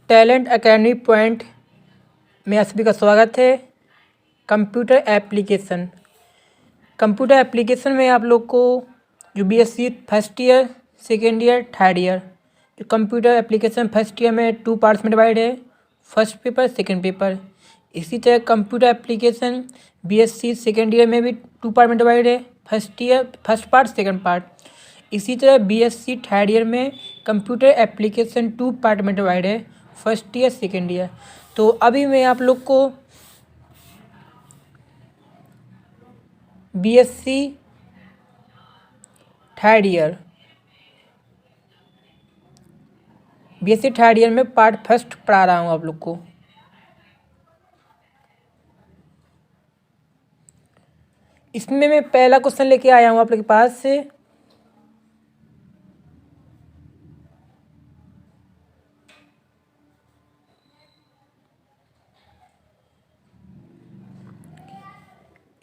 Talent academy point में आप सभी का स्वागत है। कंप्यूटर एप्लीकेशन में आप लोग को जो BSc first year, second year, third year, जो कंप्यूटर एप्लीकेशन फर्स्ट ईयर में 2 पार्ट्स में डिवाइड है, फर्स्ट पेपर, सेकेंड पेपर। इसी तरह computer application BSc second year में भी 2 पार्ट में डिवाइड है, फर्स्ट पार्ट, सेकेंड पार्ट। इसी तरह बीएससी थर्ड ईयर में कंप्यूटर एप्लीकेशन 2 पार्ट में डिवाइड है, फर्स्ट ईयर, सेकेंड ईयर। तो अभी मैं आप लोग को बीएससी थर्ड ईयर में पार्ट फर्स्ट पढ़ा रहा हूँ आप लोग को। इसमें मैं पहला क्वेश्चन लेके आया हूँ आप लोग के पास से।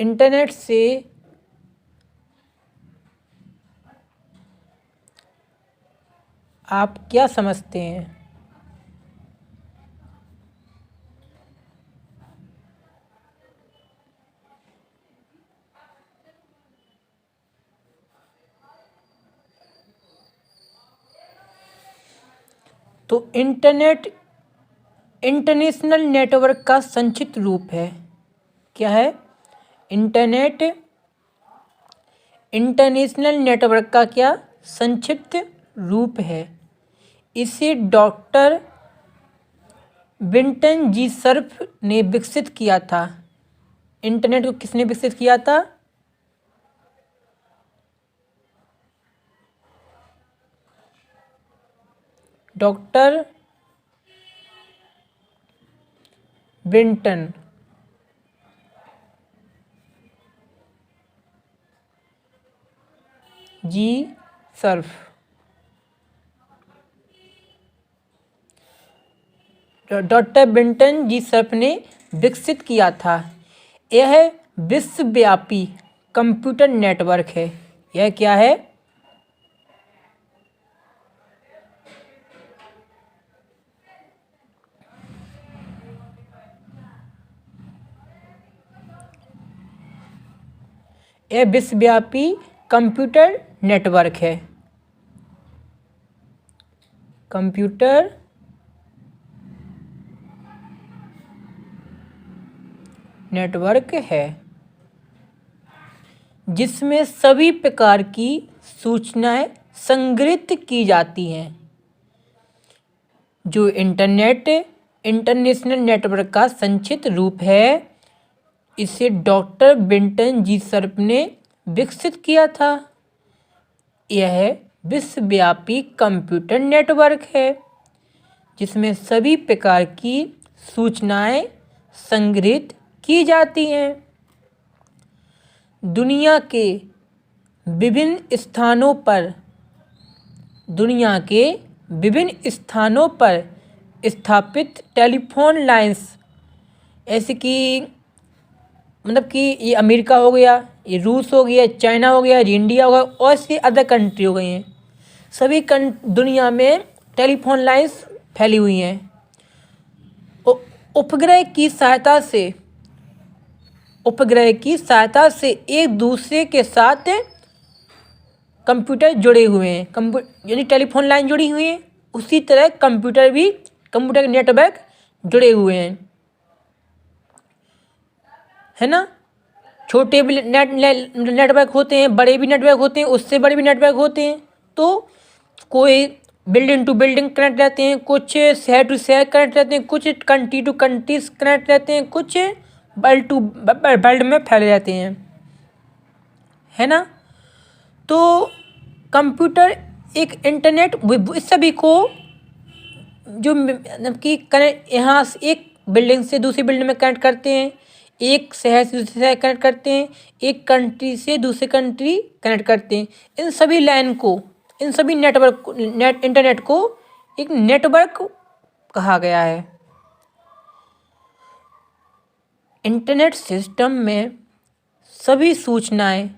इंटरनेट से आप क्या समझते हैं? तो इंटरनेट इंटरनेशनल नेटवर्क का संक्षिप्त रूप है। क्या है? इंटरनेट इंटरनेशनल नेटवर्क का क्या संक्षिप्त रूप है। इसे डॉक्टर विंटन जी सर्फ ने विकसित किया था। इंटरनेट को किसने विकसित किया था? डॉक्टर विंटन जी सर्फ। डॉक्टर विंटन जी सर्फ ने विकसित किया था। यह विश्वव्यापी कंप्यूटर नेटवर्क है। यह क्या है? यह विश्वव्यापी कंप्यूटर नेटवर्क है। कंप्यूटर नेटवर्क है जिसमें सभी प्रकार की सूचनाएं संग्रहित की जाती हैं। जो इंटरनेट इंटरनेशनल नेटवर्क का संक्षिप्त रूप है, इसे डॉक्टर विंटन जी सर्फ ने विकसित किया था। यह विश्वव्यापी कंप्यूटर नेटवर्क है जिसमें सभी प्रकार की सूचनाएं संग्रहित की जाती हैं। दुनिया के विभिन्न स्थानों पर स्थापित टेलीफोन लाइंस, ऐसे कि मतलब कि ये अमेरिका हो गया, ये रूस हो गया, चाइना हो गया, इंडिया हो गया, और से अदर कंट्री हो गई हैं। सभी दुनिया में टेलीफोन लाइंस फैली हुई हैं। उपग्रह की सहायता से एक दूसरे के साथ कंप्यूटर जुड़े हुए हैं। यानी टेलीफोन लाइन जुड़ी हुई है, उसी तरह कंप्यूटर के नेटवर्क जुड़े हुए हैं, है ना। छोटे भी नेटवर्क होते हैं, बड़े भी नेटवर्क होते हैं, उससे बड़े भी नेटवर्क होते हैं। तो कोई बिल्डिंग टू बिल्डिंग कनेक्ट रहते हैं, कुछ शहर टू शहर कनेक्ट रहते हैं, कुछ कंट्री टू कंट्रीज कनेक्ट रहते हैं, कुछ वर्ल्ड में फैले रहते हैं, है ना। तो कंप्यूटर एक इंटरनेट इस सभी को जो मतलब कि कनेक्ट यहाँ से एक बिल्डिंग से दूसरी बिल्डिंग में कनेक्ट करते हैं, एक शहर से दूसरे शहर कनेक्ट करते हैं, एक कंट्री से दूसरी कंट्री कनेक्ट करते हैं। इन सभी इंटरनेट को एक नेटवर्क कहा गया है। इंटरनेट सिस्टम में सभी सूचनाएं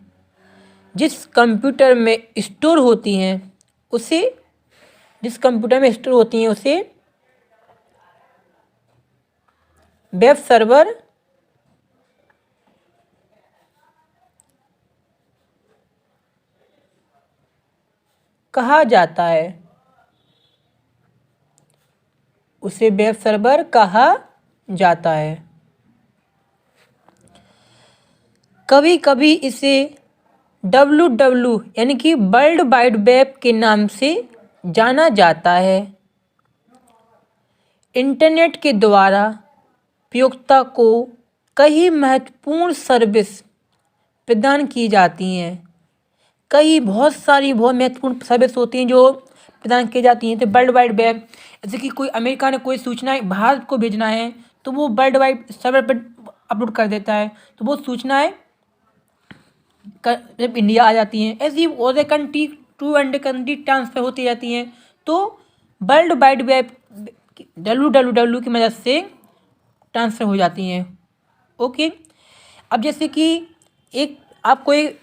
जिस कंप्यूटर में स्टोर होती हैं उसे वेब सर्वर कहा जाता है, उसे वेब सर्वर कहा जाता है। कभी कभी इसे www यानी कि वर्ल्ड वाइड वेब के नाम से जाना जाता है। इंटरनेट के द्वारा उपयोक्ता को कई महत्वपूर्ण सर्विस प्रदान की जाती हैं। बहुत महत्वपूर्ण सर्विस होती हैं जो प्रदान की जाती हैं। तो वर्ल्ड वाइड वेब, जैसे कि कोई अमेरिका ने कोई सूचनाएं भारत को भेजना है तो वो वर्ल्ड वाइड सर्वर पर अपलोड कर देता है, तो वो सूचनाएं जब इंडिया आ जाती हैं, ऐसी और country to and country transfer होती जाती हैं। तो वर्ल्ड वाइड वेब www की मदद से ट्रांसफ़र हो जाती हैं। ओके, अब जैसे कि एक आपको एक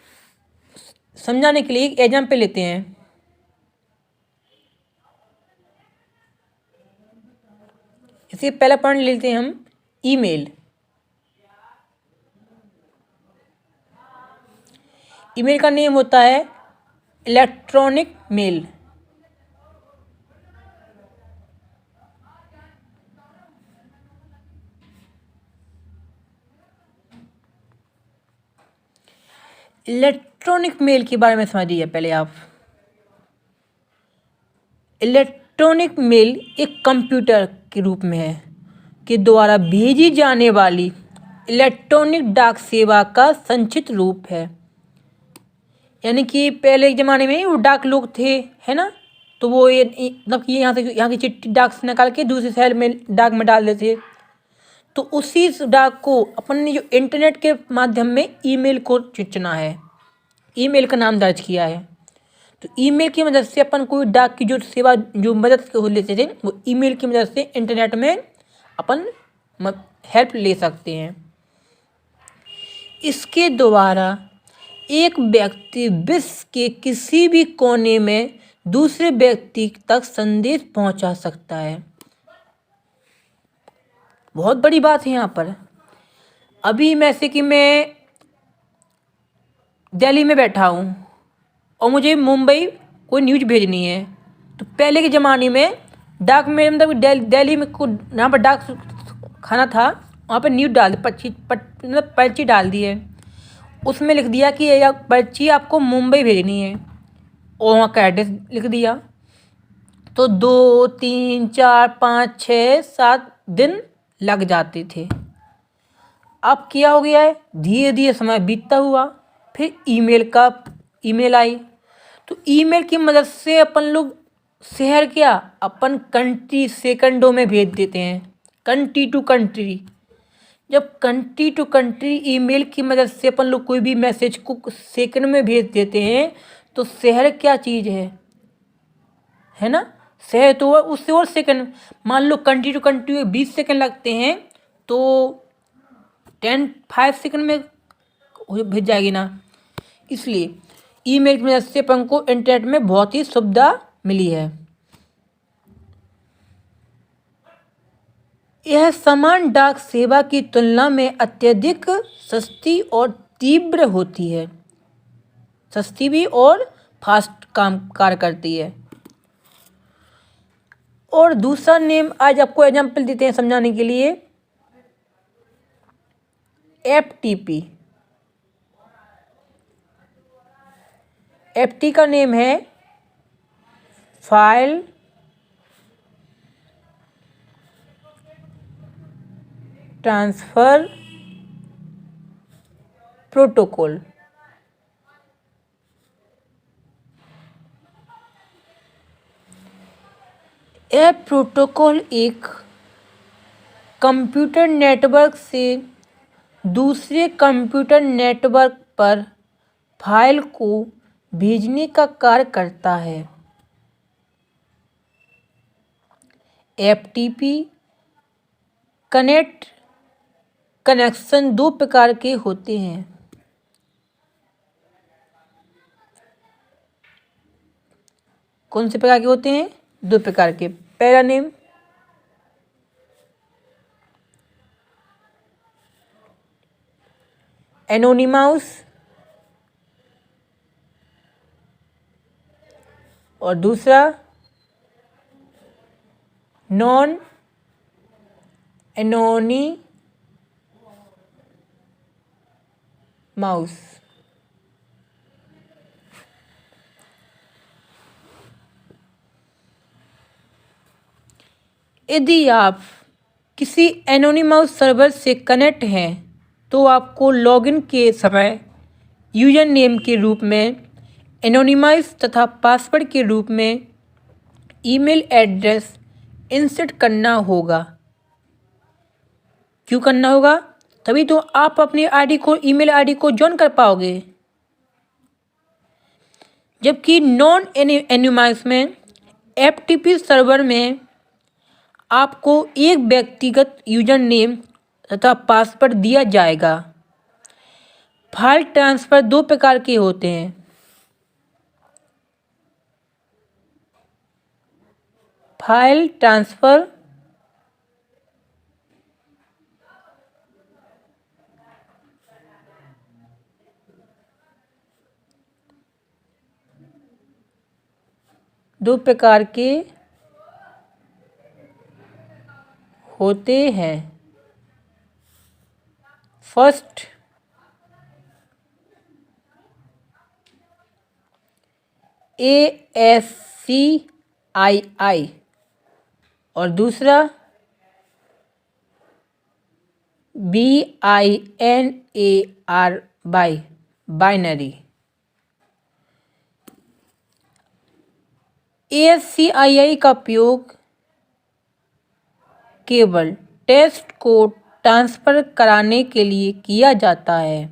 समझाने के लिए एक एग्जाम्पल लेते हैं। इसे पहला पॉइंट लेते हैं हम, ईमेल। ईमेल का नेम होता है इलेक्ट्रॉनिक मेल। इलेक्ट्रॉनिक मेल के बारे में समझिए पहले आप। इलेक्ट्रॉनिक मेल एक कंप्यूटर के रूप में है के द्वारा भेजी जाने वाली इलेक्ट्रॉनिक डाक सेवा का संक्षिप्त रूप है। यानी कि पहले के ज़माने में वो डाक लोग थे, है ना, तो वो ये मतलब कि यहाँ की चिट्ठी डाक से निकाल के दूसरे शहर में डाक में डाल देते। तो उसी डाक को अपन ने जो इंटरनेट के माध्यम में ईमेल को चुना है, ईमेल का नाम दर्ज किया है। तो ईमेल की मदद से अपन कोई डाक की जो सेवा जो मदद हो लेते थे, वो ईमेल की मदद से इंटरनेट में अपन हेल्प ले सकते हैं। इसके द्वारा एक व्यक्ति विश्व के किसी भी कोने में दूसरे व्यक्ति तक संदेश पहुंचा सकता है। बहुत बड़ी बात है यहाँ पर। अभी मैं से कि मैं दिल्ली में बैठा हूँ और मुझे मुंबई कोई न्यूज़ भेजनी है, तो पहले के ज़माने में डाक में मतलब दिल्ली में को यहाँ पर डाक खाना था, वहाँ पर न्यूज़ डाल मतलब पर्ची डाल दी है, उसमें लिख दिया कि यह पर्ची आपको मुंबई भेजनी है और वहाँ का एड्रेस लिख दिया। तो 2 3 4 5 6 7 दिन लग जाते थे। अब क्या हो गया है, धीरे धीरे समय बीतता हुआ, फिर ईमेल आई। तो ईमेल की मदद से अपन लोग शहर क्या अपन कंट्री सेकंडों में भेज देते हैं, कंट्री टू कंट्री। जब कंट्री टू कंट्री ईमेल की मदद से अपन लोग कोई भी मैसेज को सेकंड में भेज देते हैं, तो शहर क्या चीज़ है ना, शहर तो उससे और सेकंड। मान लो कंट्री टू कंट्री में 20 सेकंड लगते हैं, तो 5 सेकंड में भेज जाएगी ना। इसलिए ईमेल की मदद से अपन को इंटरनेट में बहुत ही सुविधा मिली है। यह समान डाक सेवा की तुलना में अत्यधिक सस्ती और तीव्र होती है, सस्ती भी और फास्ट कार्य करती है। और दूसरा नेम आज आपको एग्जाम्पल देते हैं समझाने के लिए, FTP। FT का नेम है फाइल ट्रांसफ़र प्रोटोकॉल। यह प्रोटोकॉल एक कंप्यूटर नेटवर्क से दूसरे कंप्यूटर नेटवर्क पर फाइल को भेजने का कार्य करता है। FTP कनेक्शन 2 प्रकार के होते हैं। कौन से प्रकार के होते हैं? 2 प्रकार के। पहला नेम एनोनिमस और दूसरा नॉन एनोनिमस। यदि आप किसी एनोनिमस सर्वर से कनेक्ट हैं तो आपको लॉगिन के समय यूजर नेम के रूप में एनोनिमस तथा पासवर्ड के रूप में ईमेल एड्रेस इंसर्ट करना होगा। क्यों करना होगा? तभी तो आप अपनी आईडी को ईमेल आईडी को ज्वाइन कर पाओगे। जबकि नॉन एनोनिमस में एफटीपी सर्वर में आपको एक व्यक्तिगत यूजर नेम तथा पासवर्ड दिया जाएगा। फाइल ट्रांसफ़र दो प्रकार के होते हैं। फाइल ट्रांसफ़र दो प्रकार के होते हैं। फर्स्ट ASCII और दूसरा BINARY बाइनरी। ASCII का उपयोग केवल टेक्स्ट को ट्रांसफ़र कराने के लिए किया जाता है।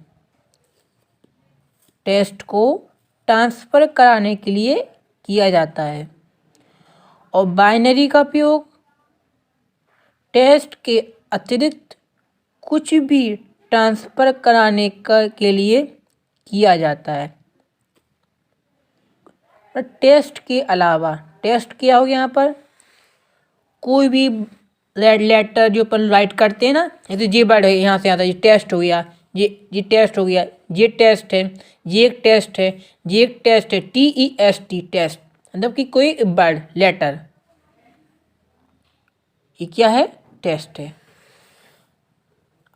टेक्स्ट को ट्रांसफ़र कराने के लिए किया जाता है और बाइनरी का उपयोग टेक्स्ट के अतिरिक्त कुछ भी ट्रांसफ़र कराने के लिए किया जाता है। टेक्स्ट के अलावा टेक्स्ट क्या हो गया यहाँ पर? कोई भी रेड लेटर जो अपन राइट करते हैं ना, जैसे ये वर्ड है यहाँ से आता है, ये टेस्ट हो गया, ये टेस्ट हो गया, ये टेस्ट है, ये एक टेस्ट है, ये एक टेस्ट है, TEST टेस्ट, मतलब कि कोई वर्ड लेटर, ये क्या है? टेस्ट है।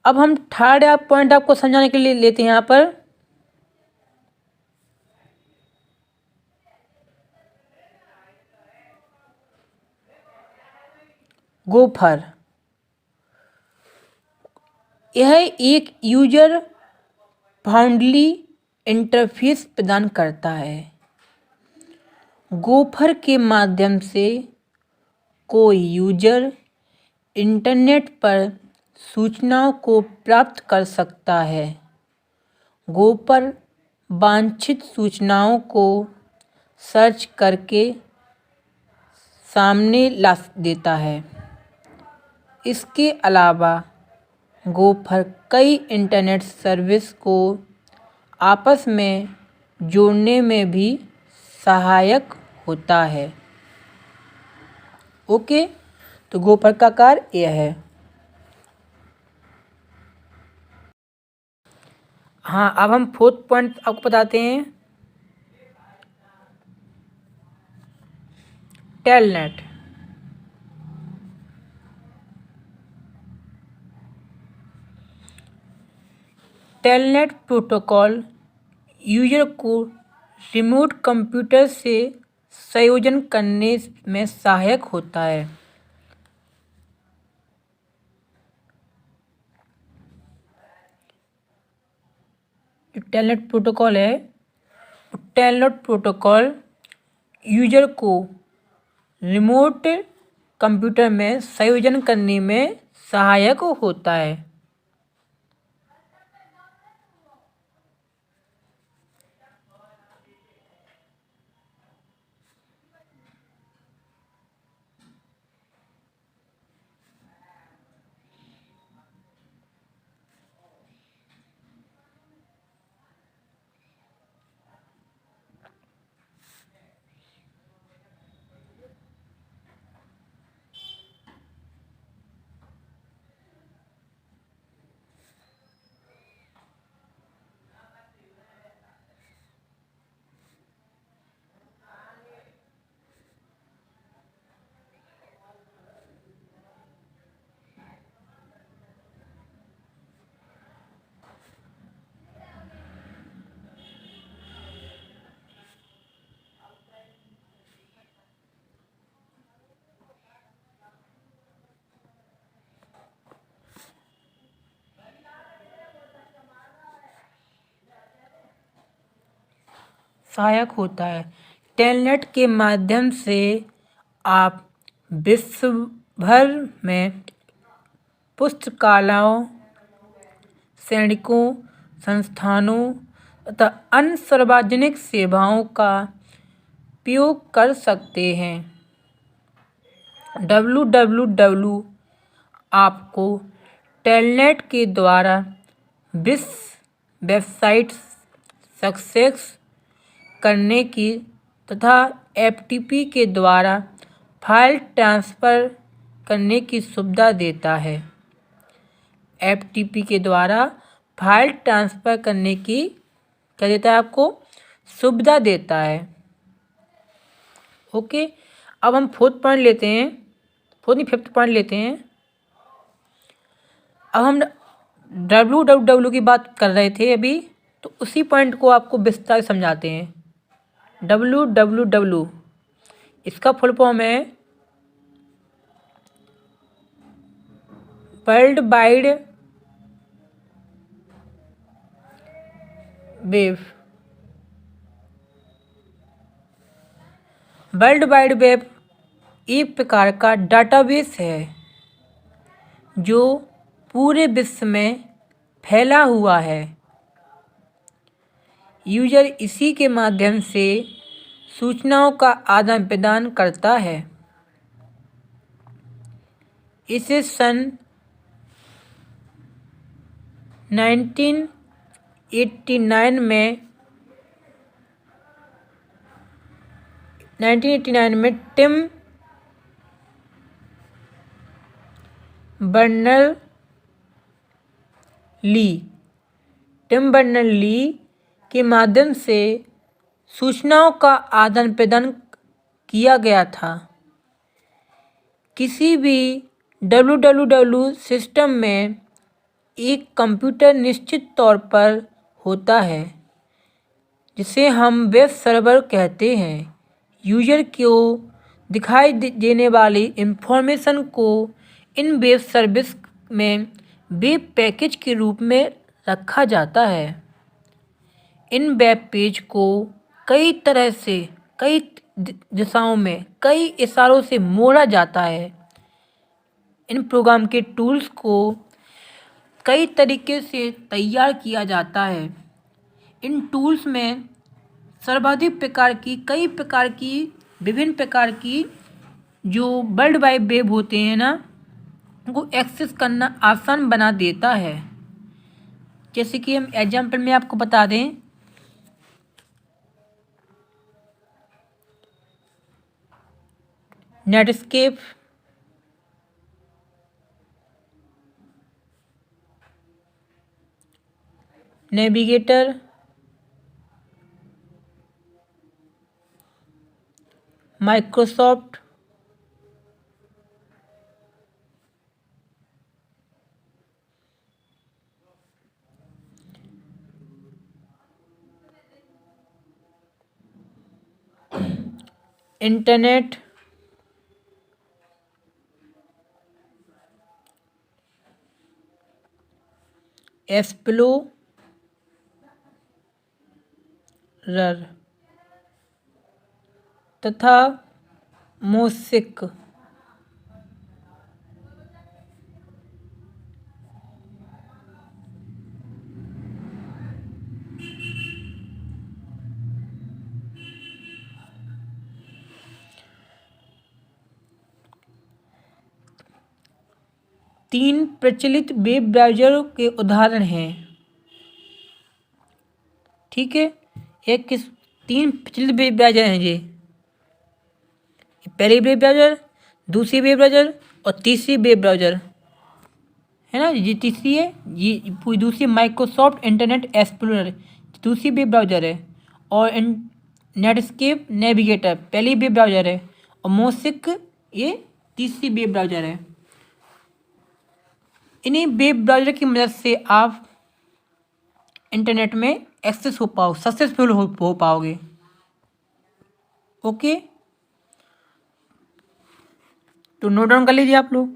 अब हम थर्ड पॉइंट आपको समझाने के लिए लेते हैं यहाँ पर गोफर। यह एक यूजर फ्रेंडली इंटरफेस प्रदान करता है। गोफर के माध्यम से कोई यूजर इंटरनेट पर सूचनाओं को प्राप्त कर सकता है। गोफर वांछित सूचनाओं को सर्च करके सामने ला देता है। इसके अलावा गोफर कई इंटरनेट सर्विस को आपस में जोड़ने में भी सहायक होता है। ओके, तो गोफर का कार्य यह है। हाँ, अब हम फोर्थ पॉइंट आपको बताते हैं, टेलनेट। टेलनेट प्रोटोकॉल यूजर को रिमोट कंप्यूटर से संयोजन करने में सहायक होता है। टेलनेट प्रोटोकॉल है, टेलनेट प्रोटोकॉल यूजर को रिमोट कंप्यूटर में संयोजन करने में सहायक होता है। सहायक होता है। टेलनेट के माध्यम से आप विश्व भर में पुस्तकालयों, सैनिकों, संस्थानों तथा अन्य सार्वजनिक सेवाओं का उपयोग कर सकते हैं। www आपको टेलनेट के द्वारा विश्व वेबसाइट्स सक्सेस करने की तथा FTP के द्वारा फाइल ट्रांसफ़र करने की सुविधा देता है। FTP के द्वारा फाइल ट्रांसफ़र करने की क्या देता है आपको? सुविधा देता है। ओके, अब हम फोर्थ पॉइंट लेते हैं, फिफ्थ पॉइंट लेते हैं। अब हम www की बात कर रहे थे अभी, तो उसी पॉइंट को आपको विस्तार से समझाते हैं। www इसका फुल फॉर्म है world wide web. World wide web एक प्रकार का डाटाबेस है जो पूरे विश्व में फैला हुआ है। यूजर इसी के माध्यम से सूचनाओं का आदान प्रदान करता है। इसे सन 1989 में टिम बर्नर्स-ली के माध्यम से सूचनाओं का आदान प्रदान किया गया था। किसी भी www सिस्टम में एक कंप्यूटर निश्चित तौर पर होता है जिसे हम वेब सर्वर कहते हैं। यूजर को दिखाई देने वाली इंफॉर्मेशन को इन वेब सर्विस में वेब पैकेज के रूप में रखा जाता है। इन वेब पेज को कई तरह से, कई दिशाओं में, कई इशारों से मोड़ा जाता है। इन प्रोग्राम के टूल्स को कई तरीके से तैयार किया जाता है। इन टूल्स में सर्वाधिक प्रकार की, कई प्रकार की, विभिन्न प्रकार की जो वर्ल्ड वाइड वेब होते हैं ना, उनको एक्सेस करना आसान बना देता है। जैसे कि हम एग्जाम्पल में आपको बता दें, Netscape, navigator, Microsoft, internet explorer तथा मोज़िक। तीन प्रचलित वेब ब्राउज़र के उदाहरण हैं। ठीक है, तीन प्रचलित वेब ब्राउज़र हैं ये। पहली वेब ब्राउज़र, दूसरी वेब ब्राउज़र और तीसरी वेब ब्राउज़र है ना। ये तीसरी है, ये पूरी दूसरी माइक्रोसॉफ्ट इंटरनेट एक्सप्लोरर दूसरी वेब ब्राउज़र है, और नेटस्केप नेविगेटर पहली वेब ब्राउज़र है, और मोज़िक ये तीसरी वेब ब्राउज़र है। इन्हीं वेब ब्राउज़र की मदद से आप इंटरनेट में एक्सेस सक्सेसफुल हो पाओगे। ओके, तो नोट डाउन कर लीजिए आप लोग।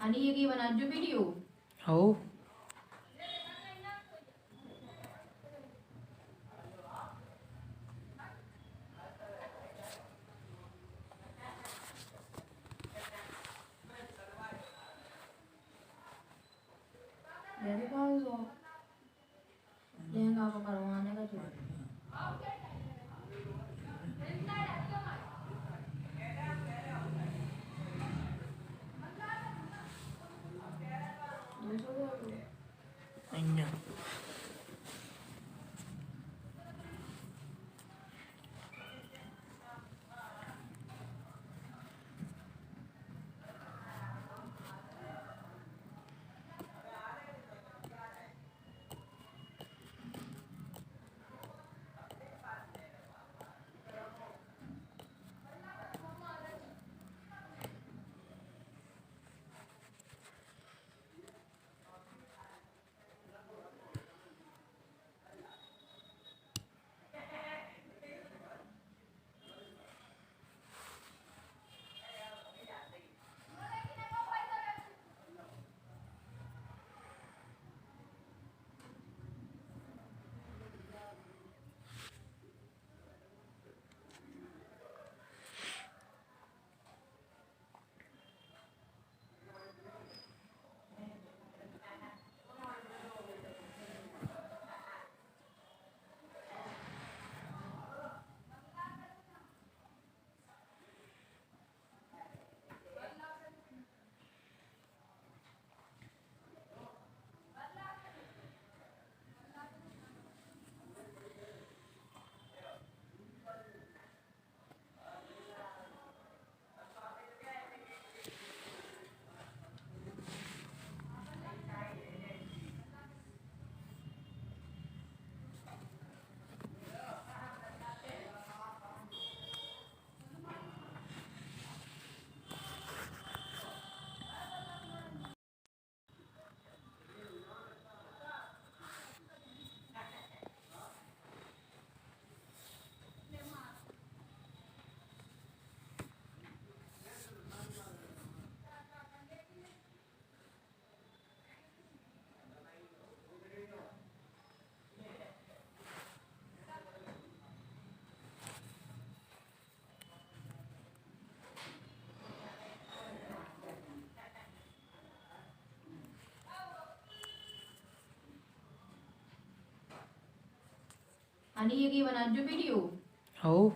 आणि ये की बना जो वीडियो हो मेरे पास वो लहंगा को करवाने का जो અહીંયા आणि ये की बना जो वीडियो हो